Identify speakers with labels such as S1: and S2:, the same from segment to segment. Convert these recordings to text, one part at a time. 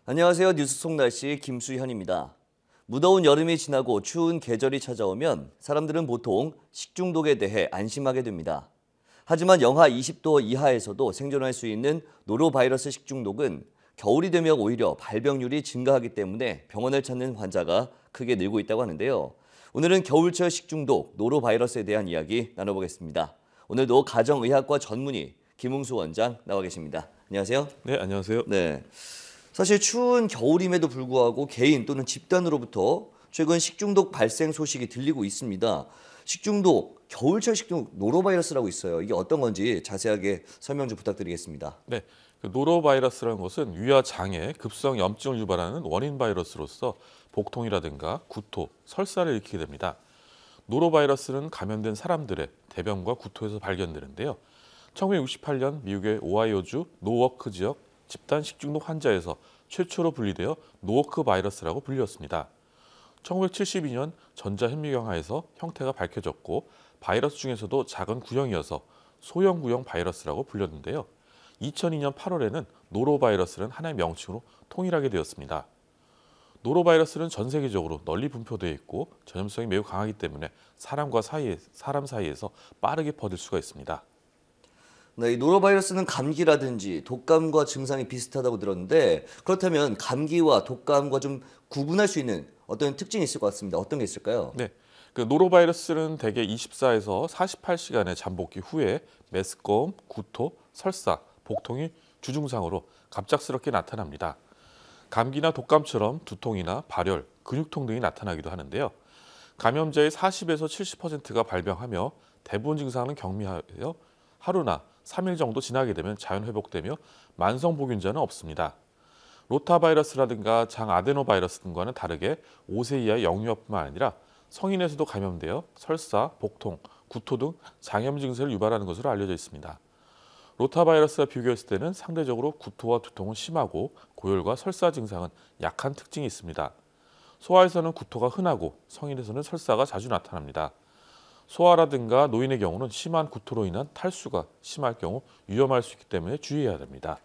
S1: 안녕하세요. 뉴스 속 날씨 김수현입니다. 무더운 여름이 지나고 추운 계절이 찾아오면 사람들은 보통 식중독에 대해 안심하게 됩니다. 하지만 영하 20도 이하에서도 생존할 수 있는 노로바이러스 식중독은 겨울이 되면 오히려 발병률이 증가하기 때문에 병원을 찾는 환자가 크게 늘고 있다고 하는데요. 오늘은 겨울철 식중독 노로바이러스에 대한 이야기 나눠보겠습니다. 오늘도 가정의학과 전문의 김웅수 원장 나와 계십니다. 안녕하세요.
S2: 네, 안녕하세요.
S1: 네. 사실 추운 겨울임에도 불구하고 개인 또는 집단으로부터 최근 식중독 발생 소식이 들리고 있습니다. 식중독, 겨울철 식중독 노로바이러스라고 있어요. 이게 어떤 건지 자세하게 설명 좀 부탁드리겠습니다.
S2: 네, 노로바이러스라는 것은 위와 장에 급성 염증을 유발하는 원인 바이러스로서 복통이라든가 구토, 설사를 일으키게 됩니다. 노로바이러스는 감염된 사람들의 대변과 구토에서 발견되는데요. 1968년 미국의 오하이오주 노워크 지역 집단 식중독 환자에서 최초로 분리되어 노워크 바이러스라고 불렸습니다. 1972년 전자현미경화에서 형태가 밝혀졌고 바이러스 중에서도 작은 구형이어서 소형 구형 바이러스라고 불렸는데요. 2002년 8월에는 노로바이러스는 하나의 명칭으로 통일하게 되었습니다. 노로바이러스는 전 세계적으로 널리 분포되어 있고 전염성이 매우 강하기 때문에 사람 사이에서 빠르게 퍼질 수가 있습니다.
S1: 네, 이 노로바이러스는 감기라든지 독감과 증상이 비슷하다고 들었는데 그렇다면 감기와 독감과 좀 구분할 수 있는 어떤 특징이 있을 것 같습니다. 어떤 게 있을까요?
S2: 네, 노로바이러스는 대개 24에서 48시간의 잠복기 후에 메스꺼움, 구토, 설사, 복통이 주증상으로 갑작스럽게 나타납니다. 감기나 독감처럼 두통이나 발열, 근육통 등이 나타나기도 하는데요. 감염자의 40에서 70%가 발병하며 대부분 증상은 경미하여 하루나 3일 정도 지나게 되면 자연 회복되며 만성 보균자는 없습니다. 로타바이러스라든가 장 아데노바이러스 등과는 다르게 5세 이하의 영유아뿐만 아니라 성인에서도 감염되어 설사, 복통, 구토 등 장염 증세를 유발하는 것으로 알려져 있습니다. 로타바이러스와 비교했을 때는 상대적으로 구토와 두통은 심하고 고열과 설사 증상은 약한 특징이 있습니다. 소아에서는 구토가 흔하고 성인에서는 설사가 자주 나타납니다. 소아라든가 노인의 경우는 심한 구토로 인한 탈수가 심할 경우 위험할 수 있기 때문에 주의해야 됩니다.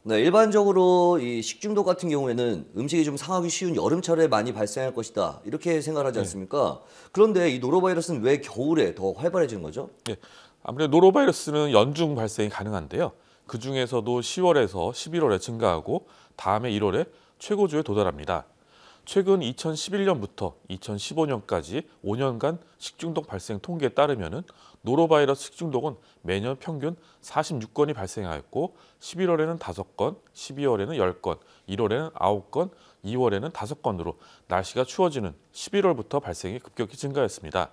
S1: 네, 일반적으로 이 식중독 같은 경우에는 음식이 좀 상하기 쉬운 여름철에 많이 발생할 것이다. 이렇게 생각하지
S2: 네.
S1: 않습니까? 그런데 이 노로바이러스는 왜 겨울에 더 활발해지는 거죠?
S2: 네, 아무래도 노로바이러스는 연중 발생이 가능한데요. 그 중에서도 10월에서 11월에 증가하고 다음해 1월에 최고조에 도달합니다. 최근 2011년부터 2015년까지 5년간 식중독 발생 통계에 따르면 노로바이러스 식중독은 매년 평균 46건이 발생하였고 11월에는 5건, 12월에는 10건, 1월에는 9건, 2월에는 5건으로 날씨가 추워지는 11월부터 발생이 급격히 증가했습니다.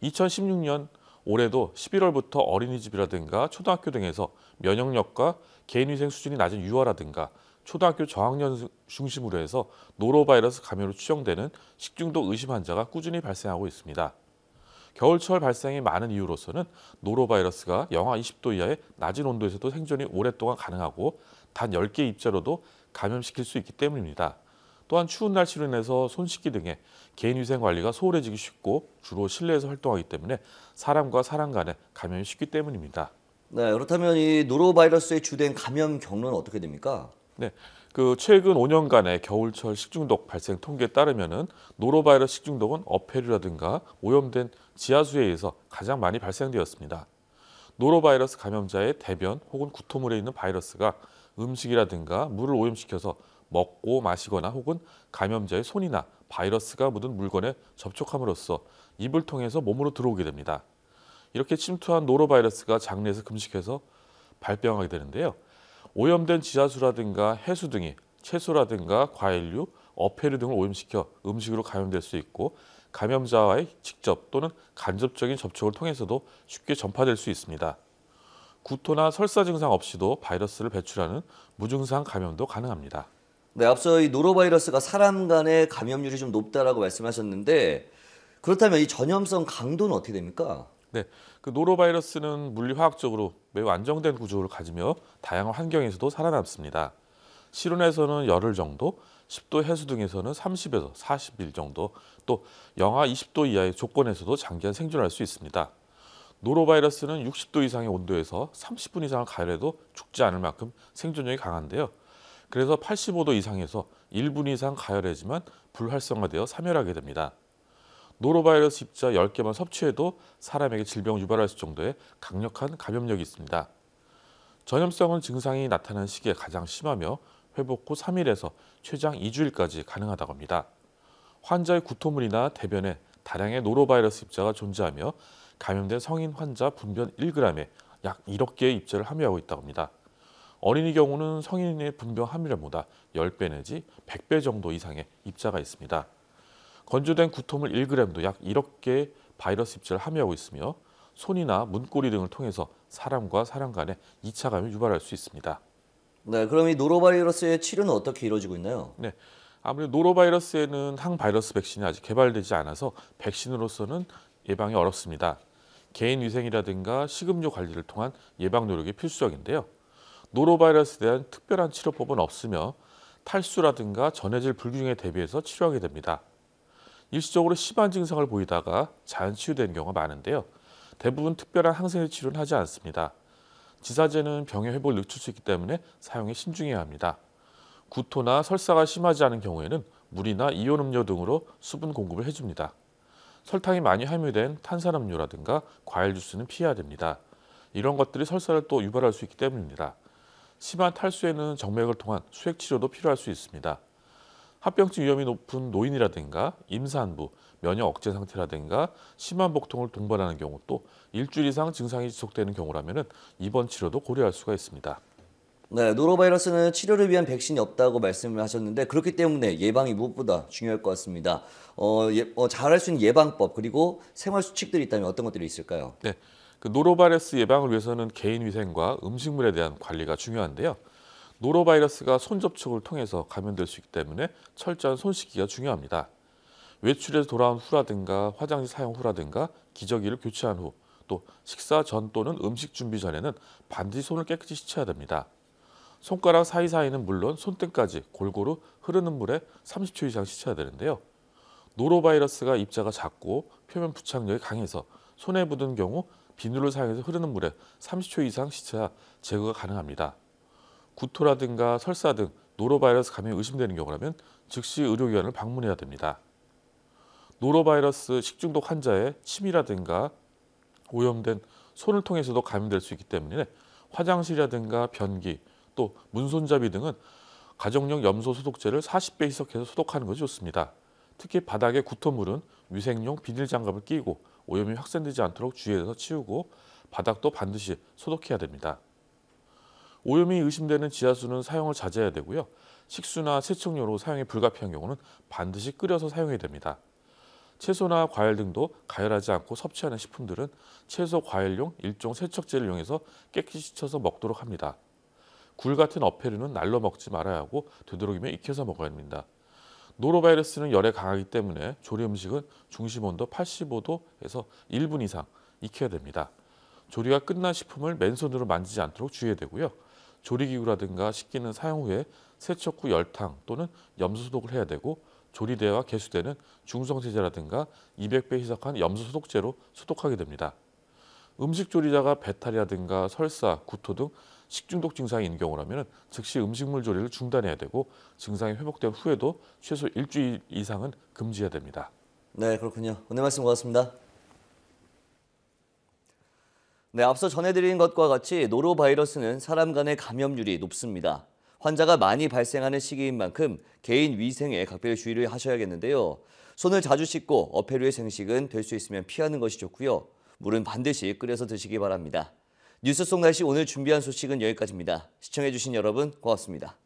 S2: 2016년 올해도 11월부터 어린이집이라든가 초등학교 등에서 면역력과 개인위생 수준이 낮은 유아라든가 초등학교 저학년 중심으로 해서 노로바이러스 감염으로 추정되는 식중독 의심 환자가 꾸준히 발생하고 있습니다. 겨울철 발생이 많은 이유로서는 노로바이러스가 영하 20도 이하의 낮은 온도에서도 생존이 오랫동안 가능하고 단 10개 입자로도 감염시킬 수 있기 때문입니다. 또한 추운 날씨로 인해서 손 씻기 등의 개인위생 관리가 소홀해지기 쉽고 주로 실내에서 활동하기 때문에 사람과 사람 간에 감염이 쉽기 때문입니다.
S1: 네, 그렇다면 이 노로바이러스의 주된 감염 경로는 어떻게 됩니까?
S2: 네, 최근 5년간의 겨울철 식중독 발생 통계에 따르면은 노로바이러스 식중독은 어패류라든가 오염된 지하수에 의해서 가장 많이 발생되었습니다. 노로바이러스 감염자의 대변 혹은 구토물에 있는 바이러스가 음식이라든가 물을 오염시켜서 먹고 마시거나 혹은 감염자의 손이나 바이러스가 묻은 물건에 접촉함으로써 입을 통해서 몸으로 들어오게 됩니다. 이렇게 침투한 노로바이러스가 장내에서 금식해서 발병하게 되는데요. 오염된 지하수라든가 해수 등이 채소라든가 과일류, 어패류 등을 오염시켜 음식으로 감염될 수 있고 감염자와의 직접 또는 간접적인 접촉을 통해서도 쉽게 전파될 수 있습니다. 구토나 설사 증상 없이도 바이러스를 배출하는 무증상 감염도 가능합니다.
S1: 네, 앞서 이 노로바이러스가 사람 간의 감염률이 좀 높다라고 말씀하셨는데 그렇다면 이 전염성 강도는 어떻게 됩니까?
S2: 네, 노로바이러스는 물리화학적으로 매우 안정된 구조를 가지며 다양한 환경에서도 살아남습니다. 실온에서는 열흘 정도, 10도 해수 등에서는 30에서 40일 정도, 또 영하 20도 이하의 조건에서도 장기간 생존할 수 있습니다. 노로바이러스는 60도 이상의 온도에서 30분 이상을 가열해도 죽지 않을 만큼 생존력이 강한데요. 그래서 85도 이상에서 1분 이상 가열해지만 불활성화되어 사멸하게 됩니다. 노로바이러스 입자 10개만 섭취해도 사람에게 질병을 유발할 정도의 강력한 감염력이 있습니다. 전염성은 증상이 나타나는 시기에 가장 심하며 회복 후 3일에서 최장 2주일까지 가능하다고 합니다. 환자의 구토물이나 대변에 다량의 노로바이러스 입자가 존재하며 감염된 성인 환자 분변 1g에 약 1억 개의 입자를 함유하고 있다고 합니다. 어린이 경우는 성인의 분변 함유량보다 10배 내지 100배 정도 이상의 입자가 있습니다. 건조된 구토물 1g도 약 1억 개의 바이러스 입자를 함유하고 있으며 손이나 문고리 등을 통해서 사람과 사람 간의 2차 감염을 유발할 수 있습니다.
S1: 네, 그럼 이 노로바이러스의 치료는 어떻게 이루어지고 있나요?
S2: 네, 아무래도 노로바이러스에는 항바이러스 백신이 아직 개발되지 않아서 백신으로서는 예방이 어렵습니다. 개인 위생이라든가 식음료 관리를 통한 예방 노력이 필수적인데요. 노로바이러스에 대한 특별한 치료법은 없으며 탈수라든가 전해질 불균형에 대비해서 치료하게 됩니다. 일시적으로 심한 증상을 보이다가 자연 치유되는 경우가 많은데요. 대부분 특별한 항생제 치료는 하지 않습니다. 지사제는 병의 회복을 늦출 수 있기 때문에 사용에 신중해야 합니다. 구토나 설사가 심하지 않은 경우에는 물이나 이온 음료 등으로 수분 공급을 해줍니다. 설탕이 많이 함유된 탄산음료라든가 과일 주스는 피해야 됩니다. 이런 것들이 설사를 또 유발할 수 있기 때문입니다. 심한 탈수에는 정맥을 통한 수액 치료도 필요할 수 있습니다. 합병증 위험이 높은 노인이라든가 임산부, 면역 억제 상태라든가 심한 복통을 동반하는 경우 또 일주일 이상 증상이 지속되는 경우라면 입원 치료도 고려할 수가 있습니다.
S1: 네, 노로바이러스는 치료를 위한 백신이 없다고 말씀을 하셨는데 그렇기 때문에 예방이 무엇보다 중요할 것 같습니다. 잘할 수 있는 예방법 그리고 생활 수칙들이 있다면 어떤 것들이 있을까요?
S2: 네, 노로바이러스 예방을 위해서는 개인 위생과 음식물에 대한 관리가 중요한데요. 노로바이러스가 손 접촉을 통해서 감염될 수 있기 때문에 철저한 손 씻기가 중요합니다. 외출에서 돌아온 후라든가 화장실 사용 후라든가 기저귀를 교체한 후 또 식사 전 또는 음식 준비 전에는 반드시 손을 깨끗이 씻어야 됩니다. 손가락 사이사이는 물론 손등까지 골고루 흐르는 물에 30초 이상 씻어야 되는데요. 노로바이러스가 입자가 작고 표면 부착력이 강해서 손에 묻은 경우 비누를 사용해서 흐르는 물에 30초 이상 씻어야 제거가 가능합니다. 구토라든가 설사 등 노로바이러스 감염이 의심되는 경우라면 즉시 의료기관을 방문해야 됩니다. 노로바이러스 식중독 환자의 침이라든가 오염된 손을 통해서도 감염될 수 있기 때문에 화장실이라든가 변기 또 문손잡이 등은 가정용 염소 소독제를 40배 희석해서 소독하는 것이 좋습니다. 특히 바닥에 구토물은 위생용 비닐 장갑을 끼고 오염이 확산되지 않도록 주의해서 치우고 바닥도 반드시 소독해야 됩니다. 오염이 의심되는 지하수는 사용을 자제해야 되고요. 식수나 세척용으로 사용이 불가피한 경우는 반드시 끓여서 사용해야 됩니다. 채소나 과일 등도 가열하지 않고 섭취하는 식품들은 채소 과일용 일종 세척제를 이용해서 깨끗이 씻어서 먹도록 합니다. 굴 같은 어패류는 날로 먹지 말아야 하고 되도록이면 익혀서 먹어야 합니다. 노로바이러스는 열에 강하기 때문에 조리 음식은 중심 온도 85도에서 1분 이상 익혀야 됩니다. 조리가 끝난 식품을 맨손으로 만지지 않도록 주의해야 되고요. 조리기구라든가 식기는 사용 후에 세척 후 열탕 또는 염소 소독을 해야 되고 조리대와 개수대는 중성세제라든가 200배 희석한 염소 소독제로 소독하게 됩니다. 음식 조리자가 배탈이라든가 설사, 구토 등 식중독 증상이 있는 경우라면 즉시 음식물 조리를 중단해야 되고 증상이 회복된 후에도 최소 일주일 이상은 금지해야 됩니다.
S1: 네, 그렇군요. 오늘 말씀 고맙습니다. 네, 앞서 전해드린 것과 같이 노로바이러스는 사람 간의 감염률이 높습니다. 환자가 많이 발생하는 시기인 만큼 개인 위생에 각별히 주의를 하셔야겠는데요. 손을 자주 씻고 어패류의 생식은 될 수 있으면 피하는 것이 좋고요. 물은 반드시 끓여서 드시기 바랍니다. 뉴스 속 날씨 오늘 준비한 소식은 여기까지입니다. 시청해주신 여러분 고맙습니다.